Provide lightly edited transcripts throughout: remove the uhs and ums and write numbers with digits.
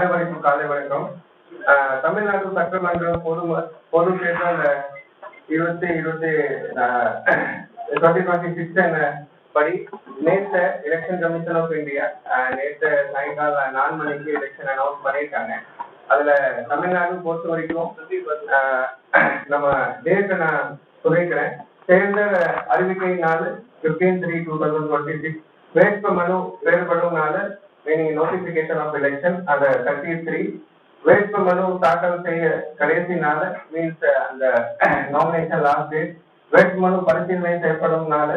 அனைவருக்கும் காலை வணக்கம். தமிழ்நாடு சட்டமன்ற பொது தேர்தல் 2026 படி நேற்று எலெக்ஷன் கமிஷன் ஆஃப் இந்தியா நேற்று சாயங்காலம் 4 மணிக்கு எலெக்ஷன் அனௌன்ஸ் பண்ணியிருக்காங்க. அதுல தமிழ்நாடு பொறுத்த வரைக்கும் நம்ம டேட்டை நான் சொல்லிக்கிறேன். தேர்தல் அறிவிக்கை நாள் 15/3/2026, வேட்பு மனு செயல்படும் நாள் meaning notification of election அந்த 33, வேட்பு மனு தாக்கல் செய்ய கடைசி நாள் மீன்ஸ் அந்த நாமினேஷன் லாஸ்ட் டேட், வேட்பு மனு பரிசீலனை செய்யப்படும் நாள்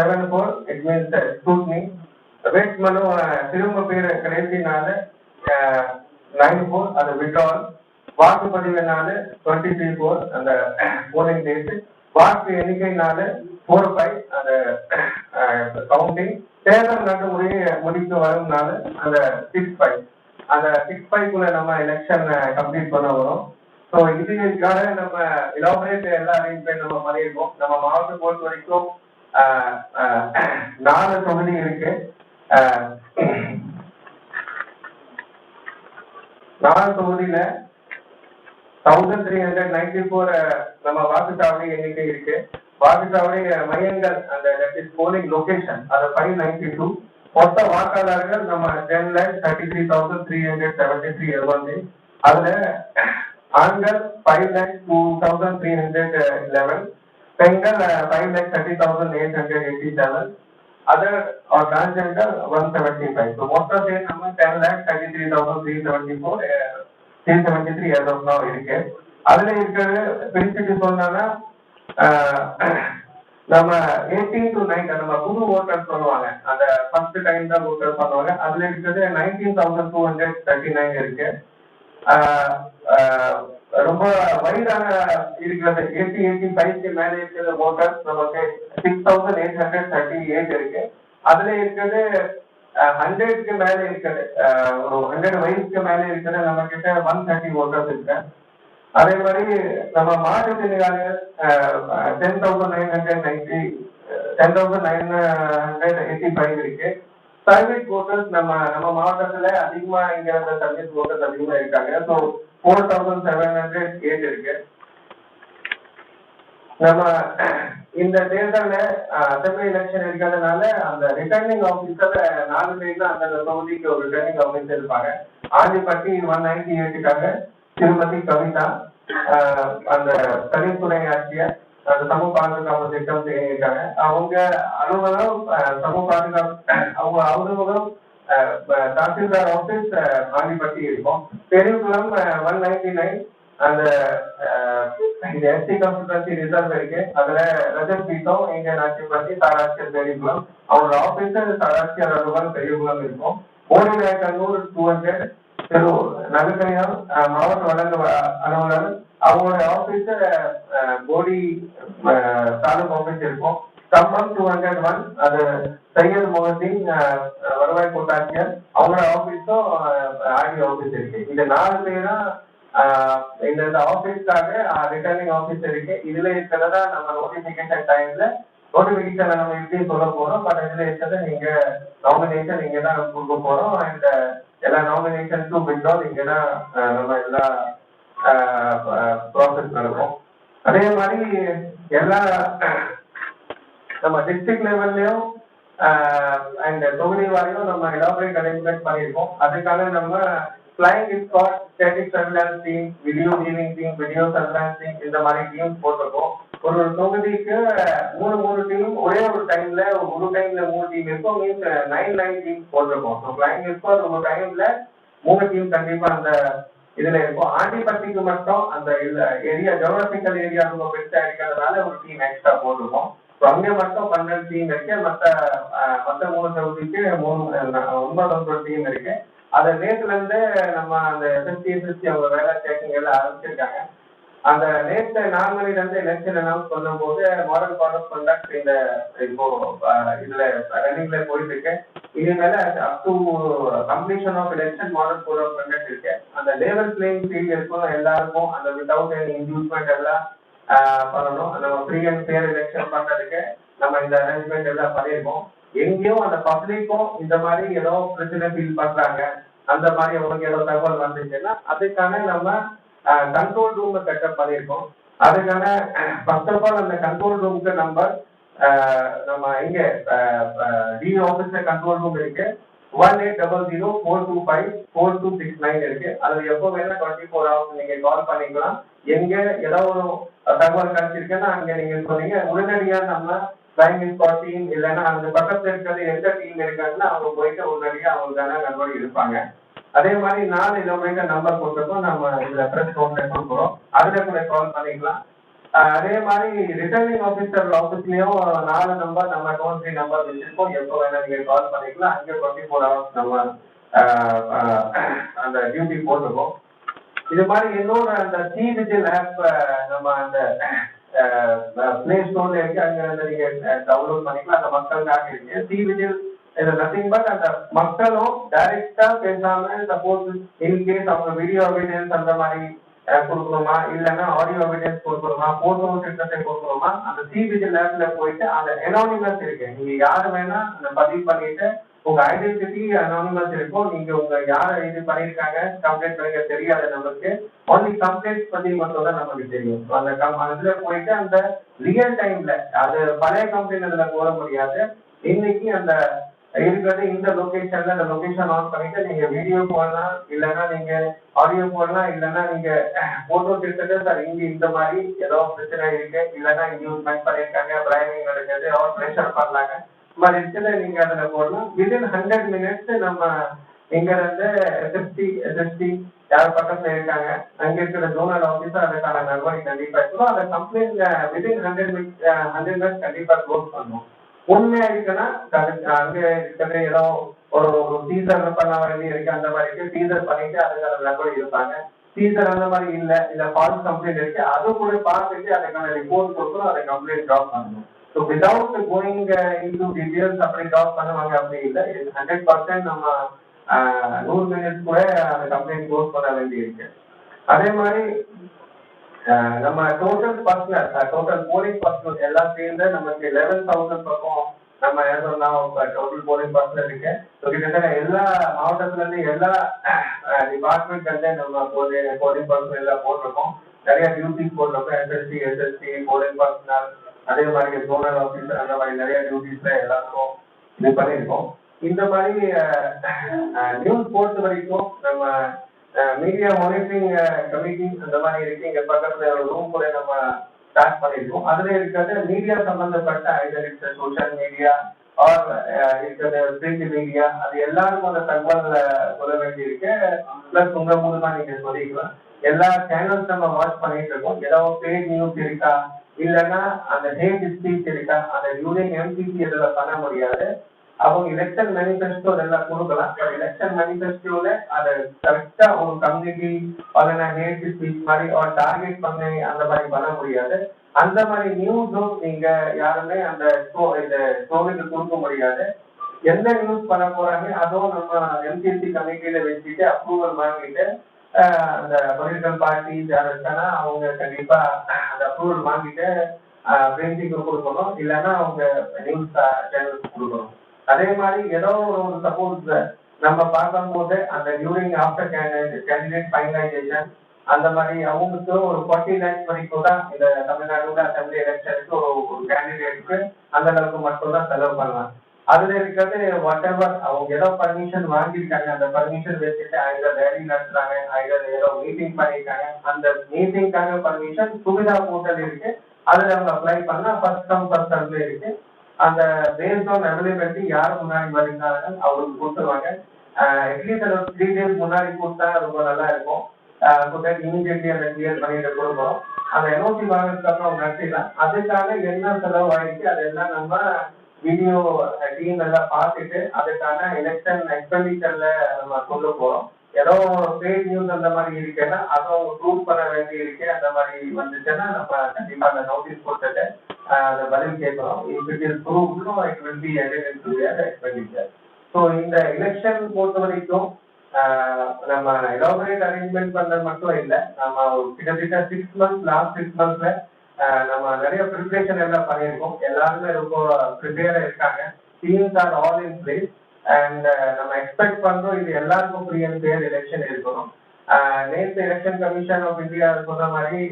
7/4 it means scrutiny, வேட்பு மனு திரும்ப பெற கடைசி நாள் 9/4 அது withdrawal, வாக்குப்பதிவு நாள் 23/4 அந்த போலிங் டேட், வாக்கு எண்ணிக்கை நாள் 4/5 அந்த கவுண்டிங், தேர்தல் நடைமுறையை முடிக்க வரும் நாள் அந்த 6/5 அந்த 6/5 நம்ம எலெக்ஷன் கம்ப்ளீட் பண்ண வரும். ஸோ இதுக்காக நம்ம இலாபரேட் எல்லா அரேஞ்ச்மெண்ட் நம்ம பண்ணியிருக்கோம். நம்ம மாவட்டம் பொறுத்த வரைக்கும் 4 தொகுதி இருக்கு. 4 தொகுதியில 1394 நம்ம வாக்குச்சாவடி எண்ணிக்கை இருக்கு. வாக்குச்சாவடி மையங்கள் அந்த போலிங் லொகேஷன் அது 592. மொத்த வாக்காளர்கள் நம்ம 10,33,373 அதுல ஆண்கள் 5,02,311, பெண்கள் 5,30,887, அதர் ஆர் டிரான்ஸ்ஜெண்டர் 175. மொத்தம் சேர்த்து நம்ம 10,33,373 as of now இருக்கு. அதுல இருக்கிறது பிரிச்சுட்டு சொன்னா நம்ம 18 to 9 நம்ம புது ஓட்டர் சொல்லுவாங்க, அந்த ஃபர்ஸ்ட் டைம் தான் ஓட்டர் பண்ணுவாங்க. அதுல இருக்கிறது 19,239 இருக்கு. ரொம்ப வைடான இருக்கிறது 85 மேல இருக்கிற ஓட்டர்ஸ் நமக்கு 6,838 இருக்கு. அதுல இருக்கிறது 100க்கு மேல இருக்கிறது ஒரு 100 வயசுக்கு மேல இருக்கிற நம்ம கிட்ட 130 ஓட்டர்ஸ் இருக்கு. அதே மாதிரி நம்ம மாற்றுத்திறனாளிகள் 10,985 இருக்கு. சர்வீஸ் ஓட்டர்ஸ் நம்ம மாவட்டத்துல அதிகமா இங்க இருந்த சர்வீஸ் ஓட்டர்ஸ் அதிகமா இருக்காங்க. ஸோ 4,708 இருக்கு. நம்ம இந்த தேர்தல்ல அசம்பிளி எலெக்ஷன் இருக்கிறதுனால அந்த ரிட்டர்னிங் ஆபீசர் 4 பேர் தான் அந்த தொகுதிக்கு ஒரு ரிட்டர்னிங் ஆபீசர் இருப்பாங்க. ஆண்டிப்பட்டி 198க்காக திருமதி கவிதா அந்த தனித்துறை ஆட்சியர் அந்த சமூக பாதுகாப்பு திட்டம் செய்யிருக்காங்க. அவங்க அலுவலகம் சமூக பாதுகாப்பு அவங்க அலுவலகம் தாசில்தார் ஆபீஸ் ஆண்டிப்பட்டி இருக்கும். பெரியகுளம் 199 அந்த எஸ்டி கான்ஸ்டிட்யூன்சி ரிசர்வ் இருக்கு. அதுல ரஜத் பீட்டோ இங்க நாச்சிப்பட்டி சாராட்சியர் பெரியகுளம், அவங்களோட ஆபீஸ் சாராட்சியர் அலுவலகம் பெரியகுளம் இருக்கும். ஓடிநாயக்கனூர் 200 நகர்கனியம் மாவட்ட வழங்கு அலுவலர் அவங்களுடைய ஆபீஸ் போடி தாலுக் ஆபீஸ் இருக்கும். கம்பம் 201 அது சையத் முகத்தின் வருவாய் கோட்டாட்சியர் அவங்களோட ஆபீஸும் ஆர்டி ஆபீஸ் இருக்கு. இந்த 4 பேரும் இந்த ஆபீஸ்க்காக ரிட்டர்னிங் ஆபீஸ் இருக்கு. இதுல இருக்கிறதா நம்ம நோட்டிபிகேஷன் டைம்ல நோட்டிபிகேஷன் நம்ம எப்படி சொல்ல போறோம். பட் இதுல இருக்கிறத நீங்க நாமினேஷன் இங்க தான் கொடுக்க போறோம். அண்ட் எல்லா நாமினேஷனுக்கும் விட்ரால் இங்க தான் நம்ம எல்லா ப்ராசஸ் நடக்கும். அதே மாதிரி எல்லா நம்ம டிஸ்ட்ரிக்ட் லெவல்லையும் அண்ட் தொகுதி வாரியும் நம்ம எலாபரேட் அரேஞ்ச்மெண்ட் பண்ணியிருக்கோம். அதுக்காக நம்ம flying squad, static surveillance team, video viewing team, video surveillance team இந்த மாதிரி டீம் போட்டிருக்கோம். ஒரு தொகுதிக்கு 3 டீம் ஒரே ஒரு டைம்ல 3 டீம் இருக்கும். மீன்ஸ் 9 டீம் போட்டிருக்கோம். ஃபிளைங் ஸ்குவாட் ஒரு டைம்ல 3 டீம் கண்டிப்பா அந்த இதுல இருக்கும். ஆண்டிப்பட்டிக்கு மட்டும் அந்த ஏரியா ஜியோகிராபிக்கல் ஏரியா ரொம்ப பெருசா இருக்கிறதுனால ஒரு டீம் எக்ஸ்ட்ரா போட்டிருக்கோம். அங்க மட்டும் 12 டீம் இருக்கு. மற்ற 3 தொகுதிக்கு 9 டீம் இருக்கு. அது நேற்றுல இருந்து நம்ம அந்த எஸ்எஸ்சி அவங்க வேலை சேக்கிங் எல்லாம் ஆரம்பிச்சிருக்காங்க. அந்த நேற்று 4 மணில இருந்து எலெக்ஷன் அனௌன்ஸ் பண்ணும் போது மாடல் கோட் ஆஃப் கண்டக்ட் இந்த இப்போ இதுல ரன்னிங்ல போயிட்டு இருக்கு. இனிமேல up to completion of election model code of conduct இருக்கு. அந்த லேவல் பிளேயிங் ஃபீல்ட் இருக்கும் எல்லாருக்கும். அந்த வித்வுட் எனி இன்டியூஸ்மெண்ட் எல்லாம் பண்ணணும். நம்ம ஃப்ரீ அண்ட் ஃபேர் எலெக்ஷன் பண்றதுக்கு நம்ம இந்த அரேஞ்ச்மெண்ட் எல்லாம் பண்ணியிருக்கோம். எங்கேயும் அந்த பப்ளிக்கும் இந்த மாதிரி ஏதோ பிரச்சனை ஃபீல் பண்றாங்க, அந்த மாதிரி உங்களுக்கு ஏதோ தகவல் வந்துச்சுன்னா அதுக்கான நம்ம கண்ட்ரோல் ரூம் செட்டப் பண்ணியிருக்கோம். அதுக்கான ஃபர்ஸ்ட் ஆஃப் ஆல் அந்த கண்ட்ரோல் ரூமுக்கு நம்பர் நம்ம இங்க டி ஆஃபீஸர் கண்ட்ரோல் ரூம் இருக்கு 1800-425-4269 இருக்கு. அதுல எப்போ வேணா 24 hours நீங்க கால் பண்ணிக்கலாம். எங்க ஏதாவது ஒரு தகவல் கிடைச்சிருக்குன்னா அங்க நீங்க சொன்னீங்க உடனடியா நம்ம பிளைண்ட் ஸ்பாட் டீம் இல்லைன்னா அந்த பக்கத்துல இருக்கிறது எந்த டீம் இருக்காங்கன்னா அவங்க போயிட்டு உடனடியா அவங்களுக்கான நம்பர் இருப்பாங்க. அதே மாதிரி 4 கிலோமீட்டர் நம்பர் கொடுத்தப்போ நம்ம இதுல பிரஸ் நோட்ல கொடுக்குறோம். அதுல கூட கால் பண்ணிக்கலாம். அதே மாதிரி ரிட்டர்னிங் ஆஃபீஸர் ஆஃபீஸ்லயும் 4 நம்பர் நம்ம டோல் ஃப்ரீ நம்பர் வச்சிருக்கோம். எப்போ வேணா நீங்க கால் பண்ணிக்கலாம். அங்கே 24 hours நம்ம அந்த டியூட்டி போட்டிருக்கோம். இது மாதிரி இன்னொரு அந்த சி விஜில் ஆப் நம்ம அந்த பிளே ஸ்டோர்ல இருக்கு. அங்க நீங்க டவுன்லோட் பண்ணிக்கலாம். அந்த மக்களுக்காக இருக்கு சி விஜில். இது நத்திங் பட் அந்த மக்களும் டைரக்டா பேசாம சப்போஸ் இன்கேஸ் அவங்க வீடியோ எவிடன்ஸ் அந்த மாதிரி கொடுக்கணுமா இல்லைன்னா ஆடியோ எவிடன்ஸ் கொடுக்கணுமா போட்டோ சிஸ்டத்தை கொடுக்கணுமா அந்த சிபிஜி லேப்ல போயிட்டு அந்த அனானிமஸ் இருக்கு. நீங்க யாரு வேணா அந்த பதிவு பண்ணிட்டு உங்க ஐடென்டிட்டி அனானிமஸ் இருக்கும். நீங்க உங்க யார இது பண்ணிருக்காங்க கம்ப்ளைண்ட் பண்ணிக்க தெரியாது. நமக்கு ஒன்லி கம்ப்ளைண்ட் பத்தி மட்டும் தான் நமக்கு தெரியும். அந்த அதுல போயிட்டு அந்த ரியல் டைம்ல அது பழைய கம்ப்ளைண்ட் அதுல போட முடியாது. இன்னைக்கு அந்த இருக்கிறது இந்த லொகேஷன்ல அந்த லொகேஷன் ஆன் பண்ணிட்டு நீங்க வீடியோ போடலாம் இல்லைன்னா நீங்க ஆடியோ போடலாம் இல்லைன்னா நீங்க போட்டோ எடுத்துட்டு சார் இங்க இந்த மாதிரி ஏதோ பிரச்சனை இருக்கு இல்லைன்னா இன்க்ளூட்மெண்ட் பண்ணியிருக்காங்க பிரைமிங் நடக்குது அவர் ப்ரெஷர் பண்ணலாங்க இந்த மாதிரி இருக்கிறத நீங்க அதுல போடலாம். வித்தின் 100 minutes நம்ம இங்க இருந்து எஸ்எஸ்டி யார் பக்கத்துல இருக்காங்க அங்க இருக்கிற ஜோனல் ஆஃபீஸர் அதுக்கான நடவடிக்கை கண்டிப்பா இருக்கணும். அந்த கம்ப்ளைண்ட் வித்தின் 100 minutes கண்டிப்பா க்ளோஸ் பண்ணணும். உண்மையா இருக்குன்னா அங்க இருக்கிறது ஏதோ ஒரு டீசர் பண்ண வேண்டி இருக்கு அந்த மாதிரி டீசர் பண்ணிட்டு அதுக்கான நடவடிக்கை இருப்பாங்க. டீசர் அந்த மாதிரி இல்ல ஃபால்ஸ் கம்ப்ளைண்ட் இருக்கு அது கூட பார்த்துட்டு அதுக்கான ரிப்போர்ட் கொடுக்கணும். அதை கம்ப்ளைண்ட் ட்ராப் பண்ணணும். So without going into details அப்படி ட்ராப் பண்ணுவாங்க அப்படி இல்லை. 100% நம்ம 100 minutes கூட அந்த கம்ப்ளைண்ட் க்ளோஸ் பண்ண வேண்டி இருக்கு. அதே மாதிரி நம்ம total personal total police personal எல்லாம் சேர்ந்து நமக்கு 11,000 பக்கம் நம்ம டோட்டல் போலீஸ் பர்சனல் இருக்கு. கிட்டத்தட்ட எல்லா மாவட்டத்துல இருந்து எல்லா டிபார்ட்மெண்ட்ல நம்ம போலீஸ் பர்சனல் எல்லாம் போட்டிருக்கோம். நிறைய டியூட்டிஸ் போட்டிருக்கோம். எஸ்எஸ்டி போலீஸ் பர்சனல் அதே மாதிரி ஜோனல் ஆஃபீஸர் அந்த மாதிரி நிறைய டியூட்டிஸ்ல எல்லாருக்கும் இது பண்ணியிருக்கோம். இந்த மாதிரி நியூஸ் பொறுத்த வரைக்கும் நம்ம மீடியா மானிட்டரிங் கமிட்டி அந்த மாதிரி இருக்கு. இங்க பக்கத்துல ஒரு ரூம் கூட நம்ம ஸ்டார்ட் பண்ணிருக்கோம். அதுல இருக்கிறது மீடியா சம்பந்தப்பட்ட ஐடியா சோசியல் மீடியா ஆர் இருக்கிறது பிரிண்ட் மீடியா அது எல்லாருக்கும் அந்த தகவல் சொல்ல வேண்டி இருக்கு. பிளஸ் உங்க மூலமா நீங்க சொல்லிக்கலாம். எல்லா சேனல்ஸ் நம்ம வாட்ச் பண்ணிட்டு இருக்கோம். ஏதாவது பேட் நியூஸ் இருக்கா இல்லைன்னா அந்த ஹேட் ஸ்பீச் இருக்கா அந்த யூனியன் எம்பிசி இதுல பண்ண முடியாது. அவங்க எலெக்ஷன் மேனிஃபெஸ்டோ எல்லாம் கொடுக்கலாம். எலெக்ஷன் மேனிஃபெஸ்டோல அதை கரெக்டா ஒரு கம்யூனிட்டி இல்லைன்னா ஹேட் ஸ்பீச் மாதிரி ஒரு டார்கெட் பண்ணி அந்த மாதிரி பண்ண முடியாது. அந்த மாதிரி நியூஸும் நீங்க யாருமே அந்த ஸ்டோரிக்கு கொடுக்க முடியாது. எந்த நியூஸ் பண்ண போறாங்க அதுவும் நம்ம எம்சிசி கமிட்டியில வச்சுட்டு அப்ரூவல் வாங்கிட்டு அந்த பொலிட்டிக்கல் பார்ட்டி யார் இருக்கானா அவங்க கண்டிப்பா அந்த அப்ரூவல் வாங்கிட்டு பிரிண்டிங்க்கு கொடுக்கணும் இல்லைன்னா அவங்க நியூஸ் சேனலுக்கு கொடுக்கணும். அதே மாதிரி ஏதோ ஒரு சப்போஸ் நம்ம பார்க்கும் போது அந்த டியூரிங் ஆஃப்டர் கேண்டிடேட் ஃபைனலைசேஷன் அந்த மாதிரி அவங்களுக்கு ஒரு 40 lakhs வரைக்கும் தான் இந்த தமிழ்நாடு அசம்பிளி எலெக்ஷனுக்கு ஒரு கேண்டிடேட்டுக்கு அந்த அளவுக்கு மட்டும் தான் செலவு பண்ணலாம். அதுல இருக்கிறது வாட் எவர் அவங்க ஏதோ பர்மிஷன் வாங்கியிருக்காங்க அந்த பர்மிஷன் வச்சுட்டு ஐதர் ரேலி நடத்துறாங்க ஐதர் ஏதோ மீட்டிங் பண்ணியிருக்காங்க அந்த மீட்டிங்காக பர்மிஷன் சுவிதா போர்ட்டல் இருக்கு. அதுல அவங்க அப்ளை பண்ணா ஃபர்ஸ்ட் கம் ஃபர்ஸ்ட் சர்வ்ல இருக்கு. அந்த பேஸ்ட் ஆன் அவைலபிலிட்டி யார் முன்னாடி வருகிறாங்க அவங்களுக்கு கொடுத்துருவாங்க. அட்லீஸ்ட் ஒரு 3 days முன்னாடி கொடுத்தா ரொம்ப நல்லா இருக்கும். இமீடியட்லி அந்த கிளியர் பண்ணிட்டு கொடுப்போம். அந்த என்ஓசி வாங்கினதுக்கு அப்புறம் நடத்திடலாம். அதுக்காக என்ன செலவு ஆயிடுச்சு அதெல்லாம் நம்ம வீடியோ டீம் எல்லாம் பார்த்துட்டு அதுக்கான எலெக்ஷன் எக்ஸ்பெண்டிச்சர்ல நம்ம கொண்டு போறோம். ஏதோ பேட் நியூஸ் அந்த மாதிரி இருக்குன்னா அதை அவங்க ப்ரூவ் பண்ண வேண்டி இருக்கு. அந்த மாதிரி வந்துச்சுன்னா நம்ம கண்டிப்பா அந்த நோட்டீஸ் கொடுத்துட்டு அந்த பதில் கேட்கிறோம். If it is proved it will be added into the expenditure. So இந்த எலெக்ஷன் பொறுத்த வரைக்கும் நம்ம எலாபரேட் அரேஞ்ச்மெண்ட் பண்றது மட்டும் இல்லை. நம்ம கிட்டத்தட்ட 6 months லாஸ்ட் 6 monthsல நம்ம நிறைய ப்ரிப்பரேஷன் எல்லாம் பண்ணியிருக்கோம். எல்லாருமே ரொம்ப ப்ரிப்பேரா இருக்காங்க. Teams are all in place. And நம்ம எக்ஸ்பெக்ட் பண்றோம் இது எல்லாருக்கும் ஃப்ரீ அண்ட் ஃபேர் எலெக்ஷன் இருக்கணும். நேற்று எலெக்ஷன் கமிஷன் ஆஃப் இந்தியா சொன்ன மாதிரி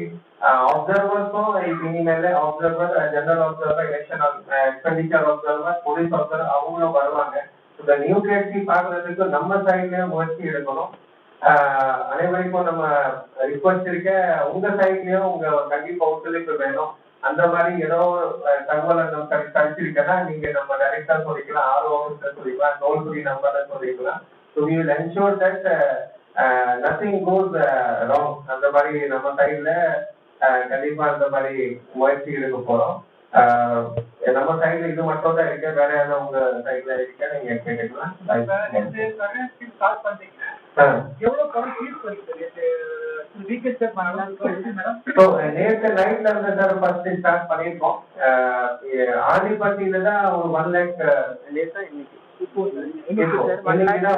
அப்சர்வர்ஸும் இனிமேல் observer, general observer, election expenditure observer, police observer அவங்களும் வருவாங்க. இந்த நியூட்ரலிட்டி பார்க்கறதுக்கு நம்ம சைட்லயே முயற்சி எடுக்கணும். அனைவருக்கும் நம்ம ரிக்வஸ்ட் இருக்க, உங்க சைட்லயும் உங்க கண்டிப்பா ஒத்துழைப்பு வேணும். அந்த மாதிரி ஏதோ தகவல் கிடைச்சிருக்கா நீங்க நம்ம டைரக்டா சொல்லிக்கலாம், ஆர்ஓ சொல்லிக்கலாம், டோல் ஃப்ரீ நம்பர்ல சொல்லிக்கலாம். So we will ensure that nothing goes wrong. அந்த மாதிரி நம்ம சைட்ல கண்டிப்பா அந்த மாதிரி முயற்சி எடுக்க போறோம். நம்ம சைட்ல இது மட்டும் தான் இருக்கு, வேற ஏதாவது உங்க சைட்ல இருக்க நீங்க கேட்டுக்கலாம். நேற்று நைட்ல இருந்து சார் ஃபர்ஸ்ட் ஸ்டார்ட் பண்ணிருக்கோம். ஆண்டிப்பட்டியில தான் ஒரு 1 lakh இன்னைக்குதான்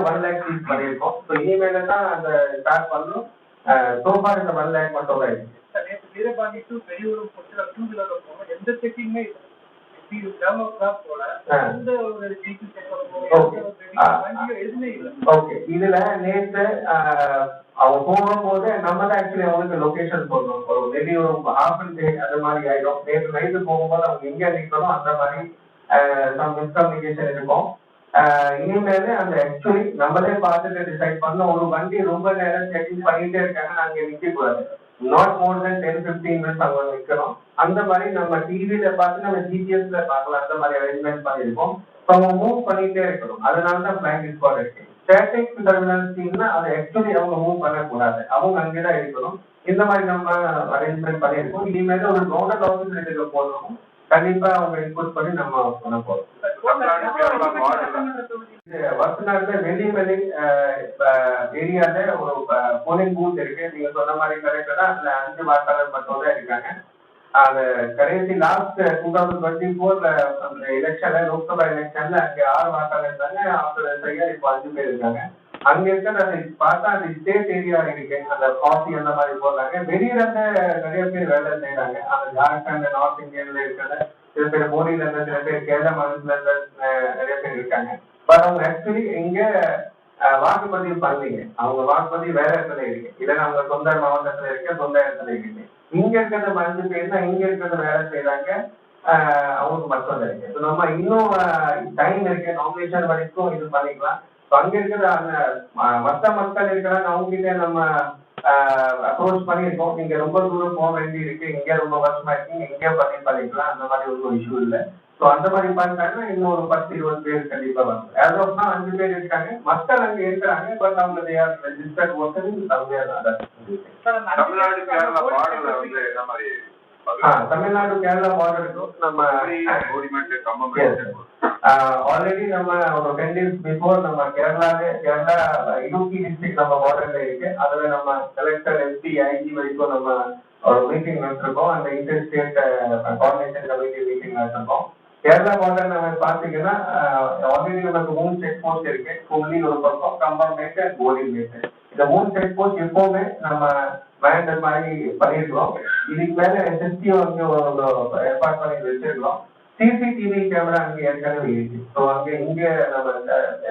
1 lakh ஃபீஸ் பண்ணிருக்கோம். ஸோ இனிமேல தான் அந்த ஸ்டார்ட் பண்ணணும். சோஃபார் இந்த 1 lakh மட்டும் தான் இருக்கு. வீரபாண்டி டு பெரியவரும் டூ வீலர் போகணும், எந்த செக்கிங்குமே இதுல நேற்று அவங்க போகும்போது நம்ம தான் ஆக்சுவலி அவங்களுக்கு லொகேஷன் சொல்லணும். ஒரு மேபி ஒரு ஹாஃப் அண்ட் டே அது மாதிரி ஆயிடும். நேற்று நைட்டு போகும்போது அவங்க எங்க நிற்கணும் அந்த மாதிரி மிஸ்கம்யூனிகேஷன் இருக்கும். இனிமேல் அந்த ஆக்சுவலி நம்மளே பார்த்துட்டு டிசைட் பண்ண, ஒரு வண்டி ரொம்ப நேரம் செக்கிங் பண்ணிட்டே இருக்காங்க, நாங்க நிக்க கூடாது. நாட் மோர் தென் 10-15 மினிட்ஸ் அவங்க நிற்கணும். அந்த மாதிரி நம்ம டிவியில பார்த்து நம்ம ஜிபிஎஸ்ல பார்க்கலாம். அந்த மாதிரி அரேஞ்ச்மெண்ட் பண்ணியிருக்கோம். அவங்க மூவ் பண்ணிட்டே இருக்கணும். அதனால தான் பிளாங்க் ஸ்குவாட் இருக்கு. ஸ்டாட்டிக் சர்வேலன்ஸ் டீம்னா அதை ஆக்சுவலி அவங்க மூவ் பண்ணக்கூடாது, அவங்க அங்கேதான் இருக்கணும். இந்த மாதிரி நம்ம அரேஞ்ச்மெண்ட் பண்ணியிருக்கோம். இனிமேல் ஒரு நோடல் ஆஃபீஸர் போடணும். கண்டிப்பா அவங்க இன்புட் பண்ணி நம்ம பண்ண போறோம். வர்த்தநாடுல வெள்ளிமலை ஏரியால ஒரு போலிங் பூத் இருக்கு. நீங்க சொன்ன மாதிரி கரெக்டா தான், அதுல 5 வாக்காளர் மட்டும் தான் இருக்காங்க. அது கடைசி லாஸ்ட் 2024 அந்த எலெக்ஷன்ல, லோக்சபா எலெக்ஷன்ல அங்க 6 வாக்காளர் இருந்தாங்க. அவங்க சரியா இப்போ 5 பேர் இருக்காங்க. அங்க இருக்கிற அதை பார்த்தா அந்த ஸ்டேட் ஏரியா இருக்கு, அந்த காஃபி அந்த மாதிரி போடுறாங்க. வெளியில இருந்து நிறைய பேர் வேலை செய்யறாங்க. அந்த ஜார்க்கண்ட், நார்த் இந்தியன்ல இருக்கிற சில பேர், மோடியில இருந்து சில பேர், கேரள மாநிலத்துல இருந்து நிறைய பேர் இருக்காங்க. பட் அவங்க ஆக்சுவலி இங்க வாக்குப்பதிவு பண்ணீங்க, அவங்க வாக்குப்பதிவு வேற இடத்துல இருக்கு, இல்லைன்னா அவங்க சொந்த மாவட்டத்துல இருக்க, சொந்த இடத்துல இருக்கு. இங்க இருக்கிறது 5 பேர் தான் இங்க இருக்கிறது வேலை செய்யறாங்க. அவங்களுக்கு மட்டும் இருக்கு. நம்ம இன்னும் டைம் இருக்கு, நாமினேஷன் வரைக்கும் இது பண்ணிக்கலாம். அங்க இருக்கிற அந்த மற்ற மக்கள் இருக்கிறாங்க, அவங்க கிட்ட நம்ம அப்ரோச் பண்ணியிருக்கோம். நீங்க ரொம்ப தூரம் போக வேண்டி இருக்கு, இங்க ரொம்ப வருஷமா இருக்கீங்க, இங்கே பண்ணிக்கலாம். அந்த மாதிரி ஒரு இஷ்யூ இல்லை. ஸோ அந்த மாதிரி பண்ணிட்டாங்கன்னா இன்னும் ஒரு 10-20 பேர் கண்டிப்பா வரும். as of now 5 பேர் இருக்காங்க. மக்கள் அங்க இருக்கிறாங்க. பட் அவங்க ரெஜிஸ்டர்ட் ஒர்க்கர் தமிழ்நாடு கேரளா பார்டர்ல வந்து என்ன மாதிரி தமிழ்நாடு கேரளா பார்டருக்கும் நம்ம ஆல்ரெடி நம்ம ஒரு 10 days பிஃபோர் நம்ம கேரளா இடுக்கி டிஸ்ட்ரிக்ட் நம்ம பார்டர்ல இருக்கு. அதுல நம்ம கலெக்டர், எஸ்பி, ஐஜி வரைக்கும் நம்ம ஒரு மீட்டிங் வச்சிருக்கோம். அந்த inter state coordination committee meeting வச்சிருக்கோம். கேரளா பார்டர் நம்ம பாத்தீங்கன்னா ஆல்ரெடி நமக்கு 3 செக் போஸ்ட் இருக்கு. கொல்லி ஒரு பக்கம், கம்பம்பேட்டு, கோலிமேட்டு. இந்த 3 செக் போஸ்ட் எப்பவுமே நம்ம மேண்டல் மாதிரி பண்ணிருக்கிறோம். இதுக்கு மேல எஸ்எஸ்டி வந்து ஏற்பாடு பண்ணி வச்சிருக்கிறோம். சிசிடிவி கேமரா அங்க ஏற்கனவே இருக்கு. ஸோ அங்க இங்க நம்ம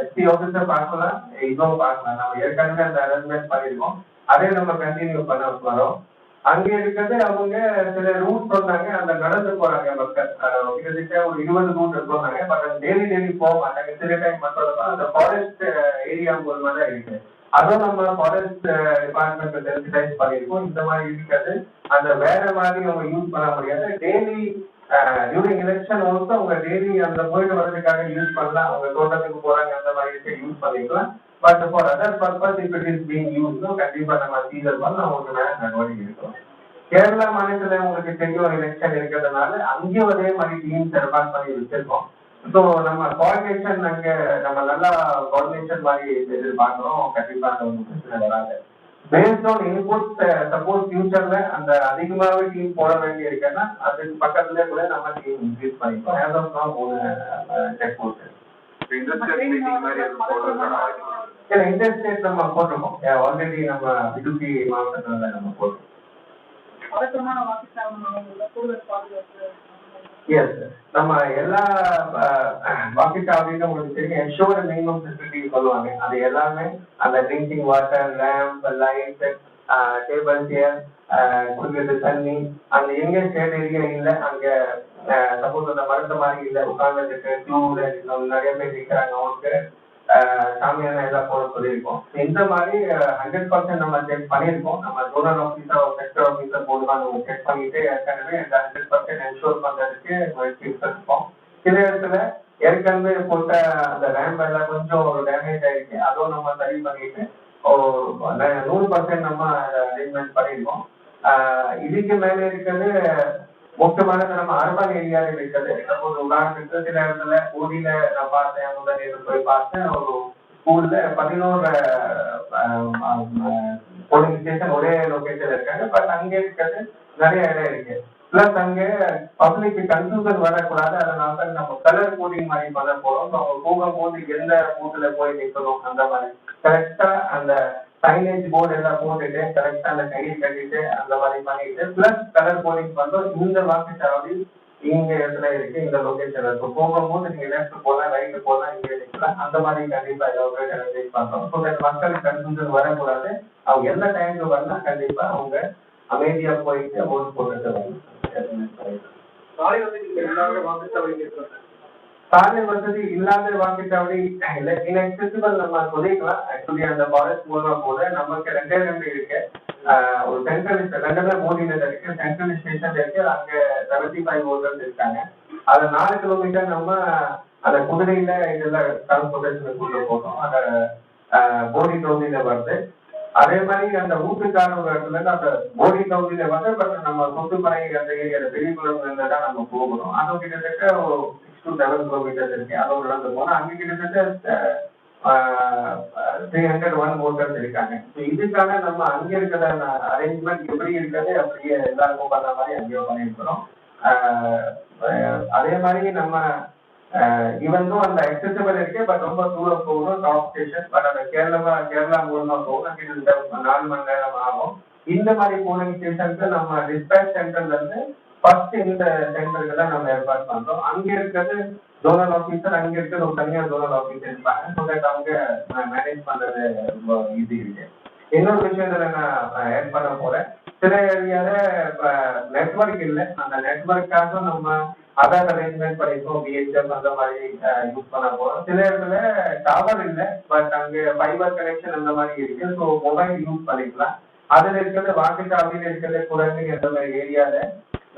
எஸ்பி ஆஃபீஸர் பார்க்கலாம், இதுவும் பார்க்கலாம். நம்ம ஏற்கனவே அந்த அரேஞ்ச்மெண்ட் பண்ணிருக்கோம். அதே நம்ம கண்டினியூ பண்ண வரோம். அங்க இருக்கிறது அவங்க சில ரூட் சொன்னாங்க, அந்த நடந்து போறாங்க மக்கள். கிட்டத்தட்ட ஒரு 20 ரூட் சொன்னாங்க. பட் டெய்லி போக மாட்டாங்க. சில டைம் மட்டும் அந்த ஃபாரஸ்ட் ஏரியா மூலமா தான் இருக்கு. அதுவும் நம்ம ஃபாரஸ்ட் டிபார்ட்மெண்ட் சென்சிடைஸ் பண்ணிருக்கோம். இந்த மாதிரி இருக்காது, அந்த வேற மாதிரி அவங்க யூஸ் பண்ண முடியாது. டெய்லி டியூரிங் எலெக்ஷன் ஆல்சோ அவங்க டெய்லி அந்த போயிட்டு வர்றதுக்காக யூஸ் பண்ணலாம். அவங்க தோட்டத்துக்கு போறாங்க, அந்த மாதிரி யூஸ் பண்ணிக்கலாம். But for other purpose if it is being used கண்டிப்பா நம்ம சீசர் பண்ண அவங்களுக்கு மேல நடவடிக்கை எடுக்கிறோம். கேரளா மாநிலத்துல உங்களுக்கு தெரியும் எலெக்ஷன் இருக்கிறதுனால அங்கேயும் அதே மாதிரி டீம்ஸ் ஏற்பாடு பண்ணி வச்சிருக்கோம். ஸோ நம்ம கோஆர்டினேஷன் அங்கே நம்ம நல்லா கோஆர்டினேஷன் மாதிரி எதிர்பார்க்கிறோம். கண்டிப்பா அந்த ஒரு பிரச்சனை வராது. பேஸ்ட் ஆன் இன்புட், சப்போஸ் ஃபியூச்சர்ல அந்த அதிகமாகவே டீம் போட வேண்டி இருக்குன்னா அதுக்கு பக்கத்துல கூட நம்ம டீம் இன்க்ரீஸ் பண்ணிப்போம். as of now 3 check post interstate நம்ம போட்டிருக்கோம். ஆல்ரெடி நம்ம இடுக்கி மாவட்டத்துல நம்ம போட்டிருக்கோம். எஸ், நம்ம எல்லா வாக்கிட் அப்படின்னு உங்களுக்கு தெரியும் என்ஷோர் மினிமம் ஃபெசிலிட்டி சொல்லுவாங்க. அது எல்லாமே அந்த drinking water, lamp, light, table chair, குடிக்கிறது தண்ணி, அந்த எங்க ஷேட் ஏரியா இல்லை, அங்க சப்போஸ் அந்த மரத்த மாதிரி இல்லை, உட்கார்ந்துட்டு க்ளூல நிறைய பேர் நிற்கிறாங்க, அவங்களுக்கு சாமியான எல்லாம் போட சொல்லியிருக்கோம். இந்த மாதிரி 100% நம்ம செக் பண்ணியிருக்கோம். நம்ம zonal officer, sector officer board தான் நம்ம செக் பண்ணிட்டு ஏற்கனவே 100% என்ஷோர் பண்றதுக்கு முயற்சி எடுத்திருக்கோம். சில இடத்துல ஏற்கனவே போட்ட அந்த ரேம்ப் எல்லாம் கொஞ்சம் டேமேஜ் ஆயிடுச்சு, அதுவும் நம்ம சரி பண்ணிட்டு 100% நம்ம அரேஞ்ச்மெண்ட் பண்ணியிருக்கோம். இதுக்கு மேல இருக்கிறது முக்கியமானது நம்ம அர்பன் ஏரியாவில் இருக்கிறது. ஒரு உதாரணத்துக்கு சில இடத்துல ஊரில நான் பார்த்தேன், முதலில் போய் பார்த்தேன், ஒரு ஸ்கூல்ல 11 போலிங் ஸ்டேஷன் ஒரே லொகேஷன்ல இருக்காங்க. பட் அங்க இருக்கிறது நிறைய இடம் இருக்கு. பிளஸ் அங்க பப்ளிக் கன்ஃபியூஷன் வரக்கூடாது, அதனால நம்ம கலர் கோடிங் மாதிரி பண்ண போறோம். அவங்க போகும்போது எந்த பூத்துல போய் நிற்கணும் அந்த மாதிரி கரெக்டா அந்த சைனேஜ் போர்டு எல்லாம் போட்டுட்டு கரெக்டா அந்த கையில் கட்டிட்டு அந்த மாதிரி பண்ணிட்டு பிளஸ் கலர் கோடிங் பண்ணோம். இந்த வாக்குச்சாவடி இங்க இடத்துல இருக்கு, இந்த லொகேஷன்ல இருக்கு, போகும்போது நீங்க லெஃப்ட் போலாம், ரைட்டு போலாம், இங்க இருக்கலாம், அந்த மாதிரி கண்டிப்பா ஏதாவது பண்றோம். ஸோ மக்களுக்கு கன்ஃபியூஷன் வரக்கூடாது. அவங்க எந்த டைமுக்கு வரலாம் கண்டிப்பா அவங்க அமைதியா போயிட்டு ஓட்டு போட்டுட்டு வரணும். சாலை வசதி இல்லாத வாக்குச்சாவடி இன்அக்சசிபிள் நம்ம சொல்லிக்கலாம். ஆக்சுவலி அந்த ஃபாரஸ்ட் மூலமா போல நமக்கு ரெண்டு இருக்கு. ஒரு சென்ட்ரல் ரெண்டுமே மோடியில இருக்கு, சென்ட்ரல் ஸ்டேஷன் இருக்கு, அங்க 75 ஓட்டர்ஸ் இருக்காங்க. அது 4 கிலோமீட்டர் நம்ம அந்த குதிரையில இதெல்லாம் டிரான்ஸ்போர்டேஷன் கொண்டு போகணும். அந்த போடி டவுனில வருது. அதே மாதிரி அந்த ஊட்டுக்கான ஒரு இடத்துல அந்த போடி டவுனில வந்து பட் நம்ம சொத்துமலை அந்த ஏரியால பெரியகுளம் தான் நம்ம போகணும். அது கிட்டத்தட்ட 6 to 7 கிலோமீட்டர்ஸ் இருக்கு. அதோட நடந்து போனா அங்க கிட்டத்தட்ட 301 ஓட்டர்ஸ் இருக்காங்க. இதுக்காக நம்ம அங்க இருக்கிற அரேஞ்ச்மெண்ட் எப்படி இருக்கிறது அப்படியே எல்லாருக்கும் பண்ண மாதிரி அங்கேயும் பண்ணியிருக்கிறோம். அதே மாதிரி நம்ம இவனும் அந்த அக்சசபிள் இருக்கு, பட் ரொம்ப தூரம் போகணும் டாப் ஸ்டேஷன். பட் அந்த கேரளா மூலமா போகணும், கிட்டத்தட்ட 4 மணி நேரம் ஆகும். இந்த மாதிரி போலிங் ஸ்டேஷனுக்கு நம்ம டிஸ்பேச் சென்டர்ல இருந்து ஃபர்ஸ்ட் இந்த சென்டருக்கு தான் நம்ம ஏற்பாடு பண்றோம். அங்க இருக்கிறது ஜோனல் ஆஃபீஸர், அங்க இருக்கிறது ஒரு தனியார் ஜோனல் ஆஃபீஸர் இருப்பாங்க. ஸோ தட் அவங்க மேனேஜ் பண்றது ரொம்ப ஈஸி இருக்கு. இன்னொரு விஷயத்துல நான் ஆட் பண்ண போறேன். சில ஏரியால நெட்வொர்க் இல்லை, அந்த நெட்வொர்க்காக நம்ம அதான் அரேஞ்ச்மெண்ட் பண்ணிருக்கோம். பிஹெச்எஃப் அந்த மாதிரி யூஸ் பண்ண போறோம். சில இடத்துல டவர் இல்லை, பட் அங்க ஃபைபர் கனெக்ஷன் அந்த மாதிரி இருக்கு. ஸோ மொபைல் யூஸ் பண்ணிக்கலாம். அதுல இருக்கிறது வாக்குச்சாவடியில் இருக்கிறது குழந்தை எந்த மாதிரி ஏரியால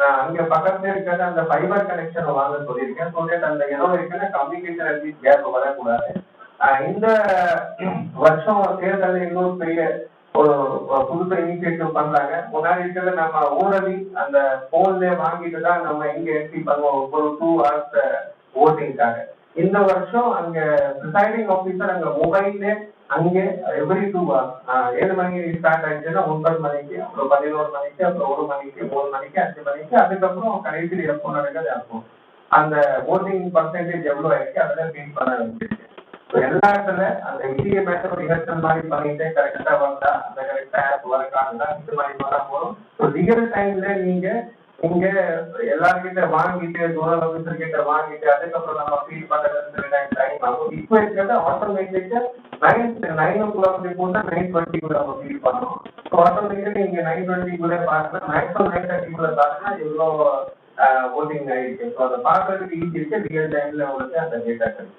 நான் அங்க பக்கத்துல இருக்கிறது அந்த ஃபைபர் கனெக்ஷன் வாங்க சொல்லியிருக்கேன். ஸோ தட் அந்த இடம் இருக்கிற கம்யூனிகேஷன் அட்லீஸ்ட் கேப் வரக்கூடாது. இந்த வருஷம் தேர்தல் இன்னும் பெரிய ஒரு புதுசு இனிஷியேட்டிவ் பண்றாங்க. முன்னாடி இருக்கிறது நம்ம ஊரடி அந்த போன்ல வாங்கிட்டு தான் நம்ம இங்க என்ட்ரி பண்ணுவோம் ஒரு 2 hours ஓட்டிங்காக. இந்த வருஷம் அங்க ப்ரிசைடிங் ஆஃபீஸர் அங்க மொபைல்ல அங்கே எவ்ரி 2 hours 7 மணிக்கு ஸ்டார்ட் ஆயிடுச்சுன்னா 9 மணிக்கு, அப்புறம் 11 மணிக்கு, அப்புறம் 1 மணிக்கு, 3 மணிக்கு, 5 மணிக்கு, அதுக்கப்புறம் கடைசியில் எப்போ நடக்குது அப்போ அந்த ஓட்டிங் பர்சன்டேஜ் எவ்வளவு ஆயிடுச்சு அதெல்லாம் ஃபீல் பண்ண வேண்டியிருக்கு. எல்லா இடத்துல அந்த இந்திய மேட்டர் ரிஹர்சல் மாதிரி பண்ணிட்டு கரெக்டா வந்தா அந்த கரெக்டா ஒர்க் ஆகுதா இந்த மாதிரி பண்ண போறோம். ரிஹர்சல் டைம்ல நீங்க இங்க எல்லார்கிட்ட வாங்கிட்டு ஜோனல் ஆஃபீஸர் கிட்ட வாங்கிட்டு அதுக்கப்புறம் நம்ம ஃபீல் பண்றதுக்கு டைம் ஆகும். இப்போ இருக்கிறது ஆட்டோமேட்டிக்கா 9 o'clock போனா 9:20 நம்ம ஃபீல் பண்ணணும். ஸோ ஆட்டோமேட்டிக்கா நீங்க 9:20 பார்க்கலாம், மேக்ஸிமம் 9:30 பார்க்கலாம் எவ்வளோ ஓட்டிங் ஆயிருக்கு. ஸோ அதை பார்க்கறதுக்கு ஈஸி இருக்கு. ரியல் டைம்ல உங்களுக்கு அந்த டேட்டா கிடைக்கும்.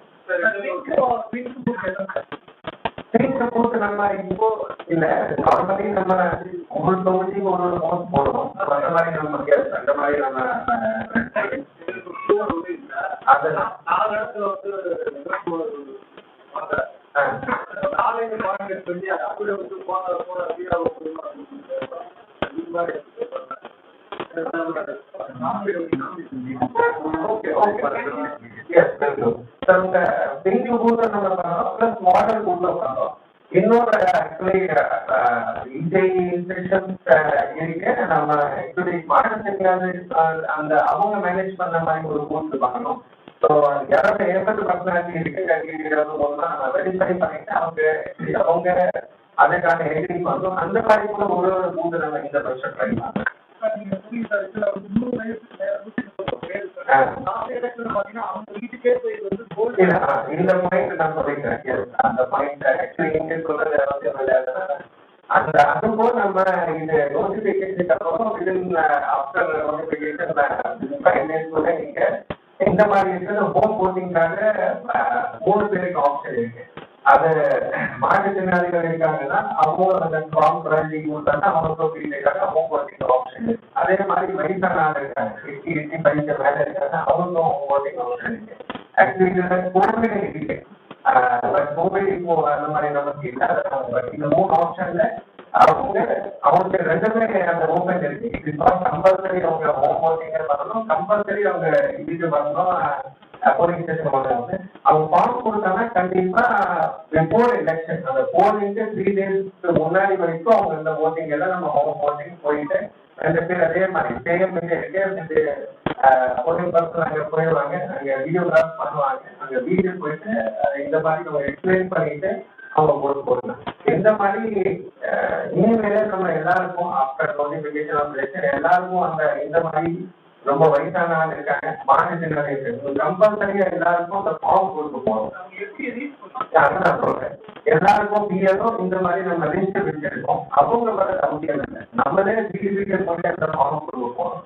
நம்ம இப்போ இல்ல நார்மலி நம்ம ஒவ்வொரு தொகுதிக்கு ஒரு மோஸ்ட் போடுவோம். அந்த மாதிரி நம்ம அந்த மாதிரி நம்ம இன்னொரு ஆக்சுவலி நம்ம ஆக்சுவலி மாநிலத்துக்கு அந்த அவங்க மேனேஜ் பண்ண மாதிரி ஒரு பூத் பண்ணணும். ஸோ யாராவது 80% இருக்கு நம்ம வெரிஃபை பண்ணிட்டு அவங்க அதுக்கான எடிட்டிங் பண்ணும். அந்த மாதிரி கூட ஒரு பூத் நம்ம இந்த வருஷம் ட்ரை பண்ணலாம். இந்த பாயிண்ட் நான் சொல்லிக்கிறேன். அந்த பாயிண்ட் ஆக்சுவலி எங்க சொல்றது அந்த அதுவும் நம்ம இந்த நோட்டிபிகேஷன் அப்புறம் ஆஃப்டர் நோட்டிபிகேஷன் 5 days கூட நீங்க இந்த மாதிரி இருக்கிற ஹோம் போட்டிங்காக 3 பேருக்கு ஆப்ஷன் இருக்கு. அது மாற்றுத்திறனாளிகள் இருக்காங்கன்னா அவங்க அந்த ஃபார்ம் பிராஞ்சி கொடுத்தாங்க, அவங்க சோப்பிக்காக ஹோம் போட்டிங் ஆப்ஷன் இருக்கு. அதே மாதிரி வயசான ஆள் இருக்காங்க, 85 மேல இருக்காங்க, அவங்களுக்கும் ஹோம் போட்டிங் ஆப்ஷன் இருக்கு. ஆக்சுவலி இதுல கோவிட் இருக்கு, கோவிட் இப்போ அந்த மாதிரி நமக்கு இல்லாத இந்த 3 ஆப்ஷன்ல அவங்க ரெண்டுமே அந்த ஓபன் இருக்கு. இது கம்பல்சரி அவங்க ஹோம் போட்டிங் பண்ணணும், கம்பல்சரி அவங்க இதுக்கு வரணும், போலிங் ஸ்டேஷன் வந்து அவங்க ஃபார்ம் கொடுத்தாங்கன்னா கண்டிப்பா பிஃபோர் எலெக்ஷன் அந்த போலிங்க்கு 3 days முன்னாடி வரைக்கும் அவங்க இந்த ஓட்டிங் எல்லாம் நம்ம ஹோம் போட்டிங் போயிட்டு 2 பேர் அதே மாதிரி சேம் இருக்கு போலிங் பர்சன் அங்க போயிடுவாங்க, அங்க வீடியோகிராஃப் பண்ணுவாங்க, அங்க வீடியோ போயிட்டு இந்த மாதிரி நம்ம எக்ஸ்பிளைன் பண்ணிட்டு அவங்க போட்டு போடணும். இந்த மாதிரி இனிமேல நம்ம எல்லாருக்கும் ஆஃப்டர் நோட்டிபிகேஷன் ஆஃப் எலெக்ஷன் எல்லாருக்கும் அந்த இந்த மாதிரி ரொம்ப வயசான ஆள் இருக்காங்க, மாநில கம்பல்சரியா எல்லாருக்கும் அந்த ஃபார்ம் கொடுத்து போகணும். அதான் சொல்றேன், எல்லாருக்கும் பிஎல்ஓ இந்த மாதிரி நம்ம லிஸ்ட் வச்சிருக்கோம். அவங்க வர அவசியம் இல்லை, நம்மளே பிடிபிக்கு போய் அந்த ஃபார்ம் கொடுத்து போகணும்.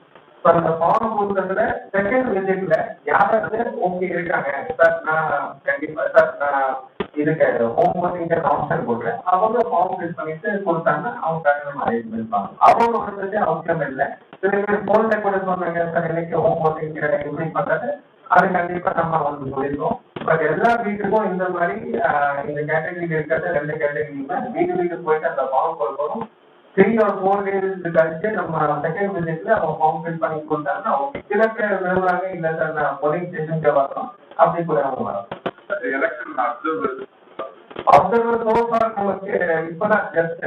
அந்த ஃபார்ம் கொடுத்ததுல செகண்ட் விசிட்ல யாராவது ஓகே இருக்காங்க சார், நான் கண்டிப்பா சார் நான் இதுக்கு ஹோம் ஒர்க்கிங் ஆப்ஷன் போடுறேன், அவங்க ஃபார்ம் ஃபில் பண்ணிட்டு கொடுத்தாங்கன்னா அவங்க அரேஞ்ச் பண்ணிப்பாங்க. அவங்க வந்து அவசியம் இல்லை. சில பேர் போன்ல கூட சொன்னாங்க சார் எனக்கு ஹோம் ஒர்க்கிங் எப்படி பண்றது, அது கண்டிப்பா நம்ம வந்து சொல்லியிருக்கோம். பட் எல்லா வீட்டுக்கும் இந்த மாதிரி இந்த கேட்டகரி இருக்கிறது 2 கேட்டகரில வீட்டுக்கு போயிட்டு அந்த ஃபார்ம் கொடுக்கணும். 3 or 4 days கழிச்சு நம்ம செகண்ட் விசிட்ல அவங்க ஃபார்ம் ஃபில் பண்ணி கொடுத்தாங்கன்னா ஓகே. சில பேர் விரும்புறாங்க இல்லை சார் நான் போலிங் ஸ்டேஷனுக்கு வரணும் அப்படி கூட அவங்க வரும். எலெக்ஷன் அப்சர்வர் சோஃபார் நமக்கு இப்பதான் ஜஸ்ட்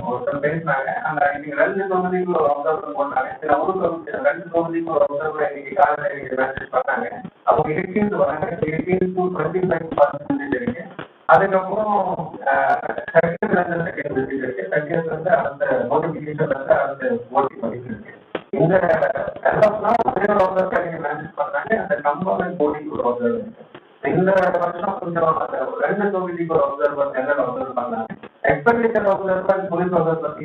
ஒருத்தர் பேசினாங்க. அந்த இன்னைக்கு 2 தொகுதிக்கு ஒரு அப்சர்வர் போட்டாங்க. சில ஊருக்கு 2 தொகுதிக்கு ஒரு அப்சர்வர் இன்னைக்கு காலையில் மெசேஜ் பண்ணாங்க. அவங்க இருக்குன்னு வராங்க, 25% இருக்கு. அதுக்கப்புறம் செகண்ட் இருக்கு, செகண்ட் வந்து அந்த நோட்டிபிகேஷன் வந்து அந்த ஓட்டி பண்ணிட்டு இருக்கு. இந்த ஒரே ஒரு மெசேஜ் பண்ணாங்க, அந்த கம்பெனி போட்டிக்கு ஒரு அப்சர்வர் இருக்கு. இந்த வருஷம் கொஞ்சம் 2 தொகுதிக்கு ஒரு அப்சர்வர் ஜெனரல் அப்சர்வர் பண்ணாங்க. எக்ஸ்பெண்டிச்சர் அப்சர்வர் போலீஸ் அப்சர்வர் பத்தி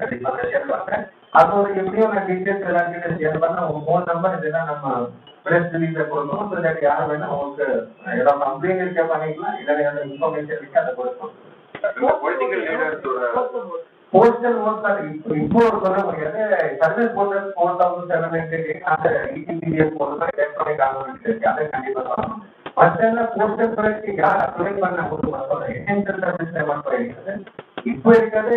கண்டிப்பாக ஷேர் பண்றேன். அதோட எப்படியும் நான் டீட்டெயில்ஸ் எல்லாருக்கிட்ட ஷேர் பண்ண உங்க ஃபோன் நம்பர் இதெல்லாம் நம்ம பிரஸ் ரிலீஸ்ல கொடுக்கணும். ஸோ தட் யார் வேணா உங்களுக்கு ஏதாவது கம்ப்ளைண்ட் இருக்க பண்ணிக்கலாம், இல்லை ஏதாவது இன்ஃபர்மேஷன் இருக்கு அதை கொடுக்கணும். பொலிட்டிக்கல் லீடர்ஸ் போஸ்டல் ஓட் இப்போ சொல்ல முடியாது. சர்வீஸ் போர்ட்டல் 4700 அந்த இடிபிஎஸ் போர்ட்டல் எலக்ட்ரானிக் டாக்குமெண்ட் இருக்கு, அதை கண்டிப்பா சொல்லணும். மற்றெல்லாம் போஸ்டல் துறைக்கு யார் அப்ளை பண்ண எசென்ஷியல் சர்வீஸ் மட்டும் இருக்குது. இப்போ இருக்கிறது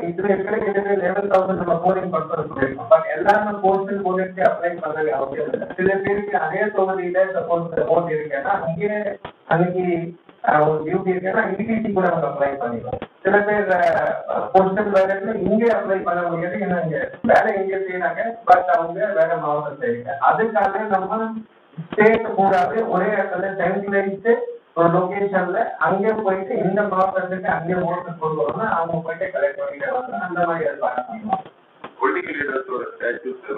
இதுல இருக்கிற 11,000 நம்ம போலிங் பர்சன் சொல்லியிருக்கோம். பட் எல்லாரும் போஸ்டல் போலீஸ்க்கு அப்ளை பண்ணவே அவசியம் இல்லை. சில பேருக்கு அதே தொகுதியில சப்போஸ் ஓட் இருக்கேன்னா அங்கே அன்னைக்கு ஒரு டியூட்டி இருக்குன்னா இடிசி கூட அவங்க அப்ளை பண்ணிடுவோம். சில பேர் போஸ்டல் பேலட்ல இங்கே அப்ளை பண்ண முடியாது, ஏன்னா இங்க வேலை எங்க செய்யறாங்க, பட் அவங்க வேற மாவட்டத்தில் இருக்க. அதுக்காக நம்ம ஸ்டேட் கூடாது ஒரே இடத்துல சென்ட்ரலைஸ்டு ஒரு லொகேஷன்ல அங்கே போயிட்டு இந்த மாவட்டத்துக்கு அங்கே ஓட்டு கொண்டு வரணும், அவங்க போயிட்டு கலெக்ட் பண்ணிட்டு வந்து அந்த மாதிரி ஏற்பாடு பொலிட்டிக்கல் லீடர்ஸோட ஸ்டாச்சூஸ்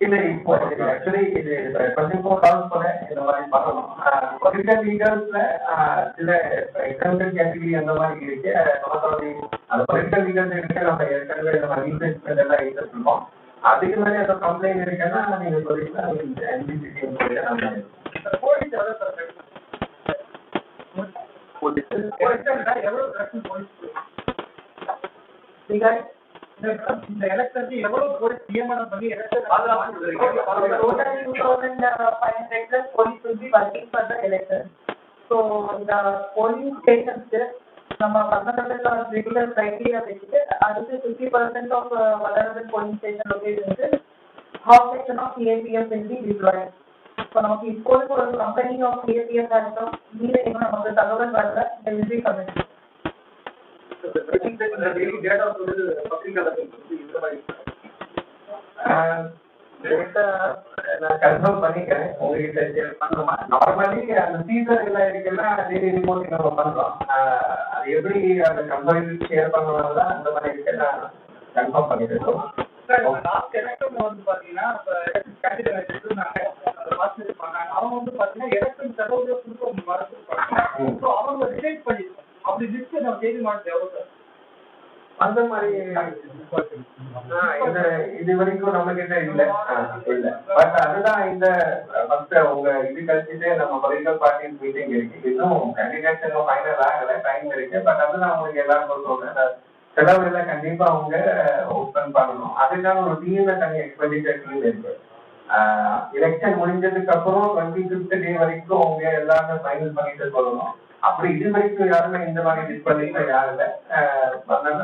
இல்லை. இப்போ ஆக்சுவலி இது 24 hours கூட இந்த மாதிரி பண்ணணும். பொலிட்டிக்கல் லீடர்ஸ்ல சில எக்கனாமிக் கேட்டகரி அந்த மாதிரி இருக்கு. அந்த பொலிட்டிக்கல் லீடர்ஸ் இருக்கு, நம்ம ஏற்கனவே நம்ம ரீசர்ச் எல்லாம் எடுத்துருக்கோம். அதுக்கு மேலே ஏதோ கம்ப்ளைண்ட் இருக்குன்னா நீங்க சொல்லிக்கலாம். இந்த எலெக்ஷனுக்கு எவ்வளவு போலீஸ் நியமனம் பண்ணி election police will be working for the election. So the polling stations நம்ம பர்சன்டேஜ் ஆஃப் ரெகுலர் கிரைட்டீரியா வச்சுட்டு அதுக்கு 50% ஆஃப் வளர்ந்த போலிங் ஸ்டேஷன் லொகேஷனுக்கு half section of CAPF will be deployed. இப்போ நமக்கு இப்போது ஒரு கம்பெனி ஆஃப் CAPF இருக்கோம், மீது இன்னும் நமக்கு தகவல் வரல, they will be coming. நான் கன்ஃபார்ம் பண்ணிக்கிறேன் உங்ககிட்ட ஷேர் பண்ணுமா. நார்மலி அந்த சீசன் எல்லாம் இருக்குன்னா டெய்லி ரிப்போர்ட்டிங் நம்ம பண்றோம். அது எப்படி அந்த கம்பெனி ஷேர் பண்ணுவாங்க அந்த மாதிரி இருக்கு, நான் கன்ஃபார்ம் பண்ணிட்டு இருக்கோம். லாஸ்ட் எலெக்ஷன்ல வந்து பாத்தீங்கன்னா அவங்க வந்து பாத்தீங்கன்னா எலெக்ஷன் செலவுல கொடுக்க மறந்துருப்பாங்க. அவங்க ரிஜெக்ட் பண்ணி அப்படி லிஸ்ட் நம்ம செய்தி மாட்டோம் எவ்வளவு சார் அந்த மாதிரி இது வரைக்கும் நம்ம கிட்ட இல்ல. பட் அதுதான் இந்த ஃபர்ஸ்ட் உங்க இது கழிச்சுட்டு நம்ம பொலிட்டிக்கல் பார்ட்டி மீட்டிங் இருக்கு. இன்னும் கேண்டிடேட்ஸ் இன்னும் ஃபைனல் ஆகல, டைம் இருக்கு. பட் அதுதான் உங்களுக்கு எல்லாரும் சொல்றேன், செலவுல கண்டிப்பா அவங்க ஓப்பன் பண்ணணும். அதுக்கான ஒரு டீம்ல தனி எக்ஸ்பெண்டிச்சர் டீம் இருக்கு. எலெக்ஷன் முடிஞ்சதுக்கு அப்புறம் 25th டே வரைக்கும் அவங்க எல்லாமே ஃபைனல் பண்ணிட்டு சொல்லணும். அப்படி இது வரைக்கும் யாருமே இந்த மாதிரி டிஸ்பெண்டிச்சர் யாரும்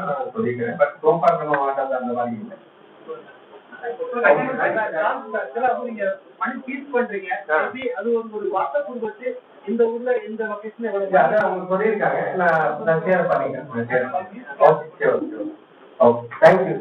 நான் சொல்லிக்கிறேன். பட் சோஃபா நம்ம மாட்டது அந்த மாதிரி இல்லை. நீங்க மணி ஃபீஸ் பண்றீங்க, அது ஒரு வார்த்தை கொடுத்து இந்த ஊர்ல இந்த லொகேஷன் எவ்வளவு அதை அவங்க சொல்லியிருக்காங்க. நான் ஷேர் பண்ணிக்கிறேன். Okay okay okay, thank you.